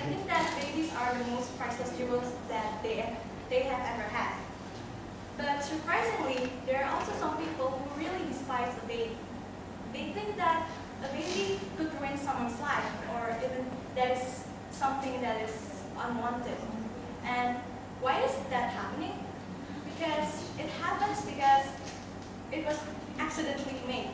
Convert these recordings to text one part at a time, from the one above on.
I think that babies are the most priceless jewels that they have ever had. But surprisingly, there are also some people who really despise a baby. They think that a baby could ruin someone's life, or even that is something that is unwanted. And why is that happening? Because it happens because it was accidentally made.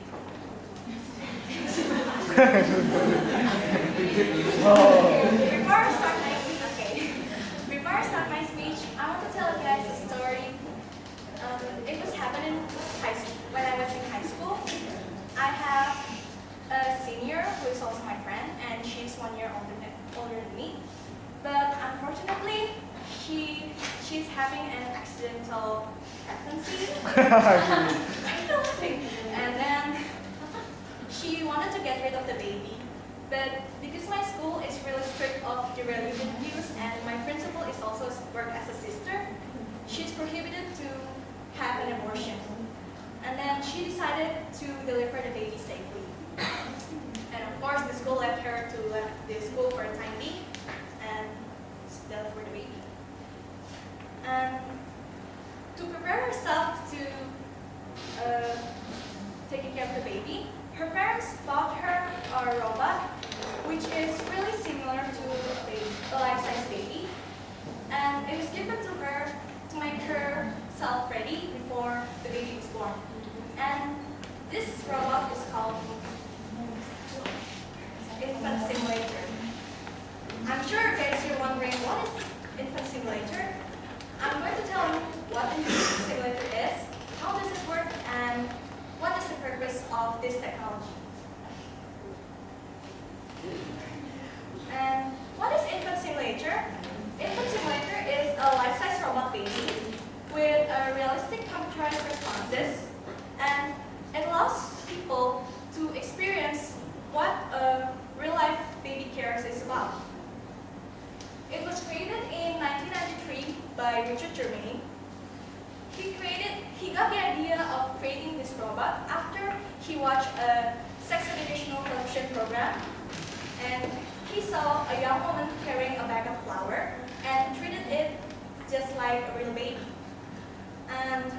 Before I start my Before I start my speech, I want to tell you guys a story. It was happening when I was in high school. I have a senior who is also my friend, and she's 1 year older than me. But unfortunately, she's having an accidental pregnancy. And then she wanted to get rid of the baby. But because my school is really strict of the religion views, and my principal is also work as a sister, she's prohibited to have an abortion. And then she decided to deliver the baby safely. And of course, the school let her to leave the school for a time being and deliver the baby. And to prepare herself to taking care of the baby, her parents bought her a robot, which is really similar to a life-size baby. And it was given to her to make herself ready before the baby is born. And this robot is called Infant Simulator. I'm sure guys you're wondering what is Infant Simulator. I'm going to tell you what Infant Simulator is, how does it work, and what is the purpose of this technology. And what is Infant Simulator? Infant Simulator is a life-size robot baby with realistic computerized responses, and it allows people to experience what a real-life baby care is about. It was created in 1993 by Richard Germany. He got the idea of creating this robot after he watched a sex educational television program, and he saw a young woman carrying a bag of flour and treated it just like a real baby. And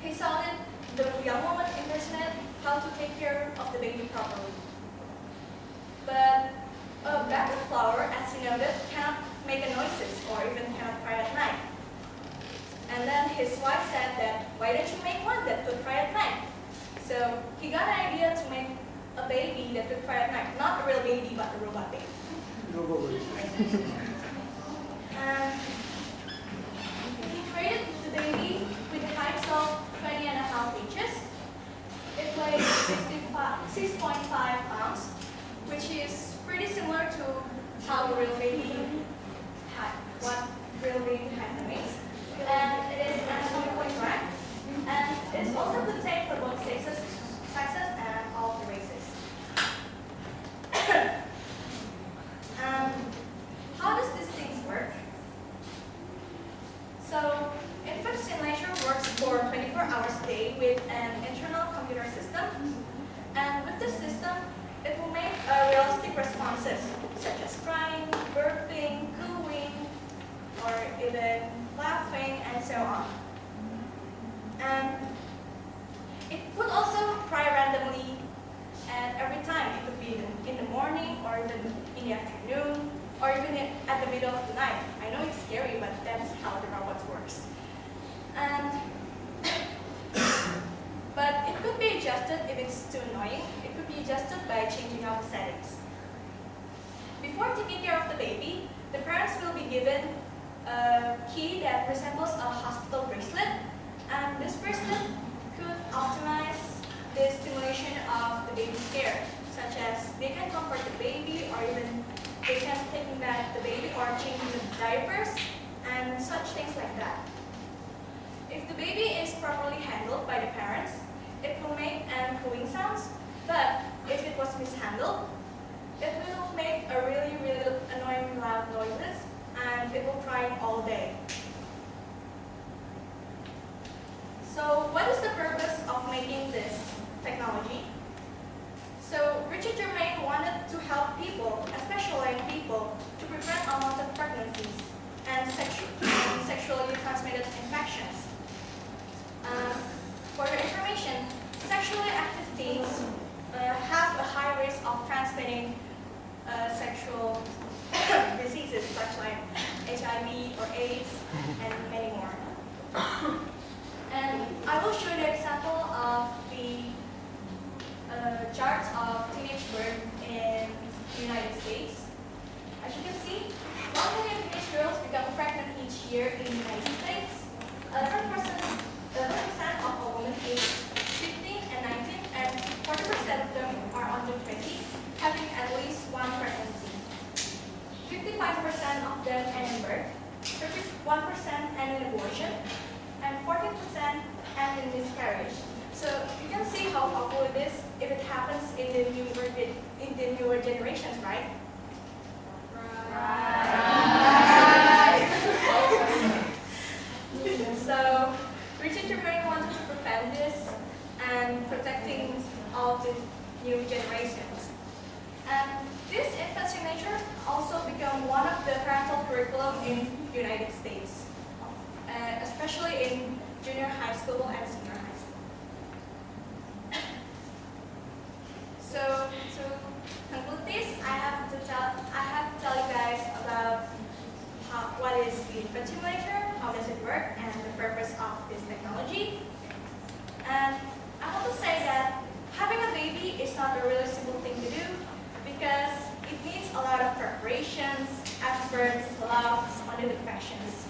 he saw that the young woman impersonate how to take care of the baby properly. But a bag of flour, as he noted, cannot make a noises or even cannot cry at night. And then his wife said that, why don't you make one that could cry at night? So he got an idea to make a baby that could cry at night. Not a real baby, but a robot baby. And he created the baby with a height of 20.5 inches. It weighs 6.5 pounds, which is pretty similar to how a real baby what real baby height weighs. And it is anatomically correct. And it is also good tape for both sexes and all the races. How does these things work? So, Infant Simulator works for 24 hours a day with an internal computer system. And with this system, it will make realistic responses, such as crying, burping, cooing, or even laughing, and so on. And it would also cry randomly and every time. It could be in the morning, or even in the afternoon, or even at the middle of the night. I know it's scary, but that's how the robot works. And but it could be adjusted if it's too annoying. It could be adjusted by changing out the settings. Before taking care of the baby, the parents will be given a key that resembles a hospital bracelet, and this bracelet could optimize the stimulation of the baby's care, such as they can comfort the baby, or even they can take back the baby or change the diapers, and such things like that. If the baby is properly handled by the parents, it will make cooing sounds, but if it was mishandled, it will make a really annoying loud noises, and it will cry all day. So what is the purpose of making this technology? So Richard Germain wanted to help people, especially people, 55% of them end in birth, 31% end in abortion, and 14% end in miscarriage. So you can see how awful it is if it happens in the newer generations, right? Right. So Richard really wanted to prevent this and protecting all the new generations. And this infants in nature also become one of the parental curriculum in United States, especially in junior high school and senior high school. So to conclude this, I have to tell you guys about what is the infant simulator, how does it work, and the purpose of this technology. And I want to say that having a baby is not a really simple thing to do because it needs a lot of preparations, efforts, love, and affections.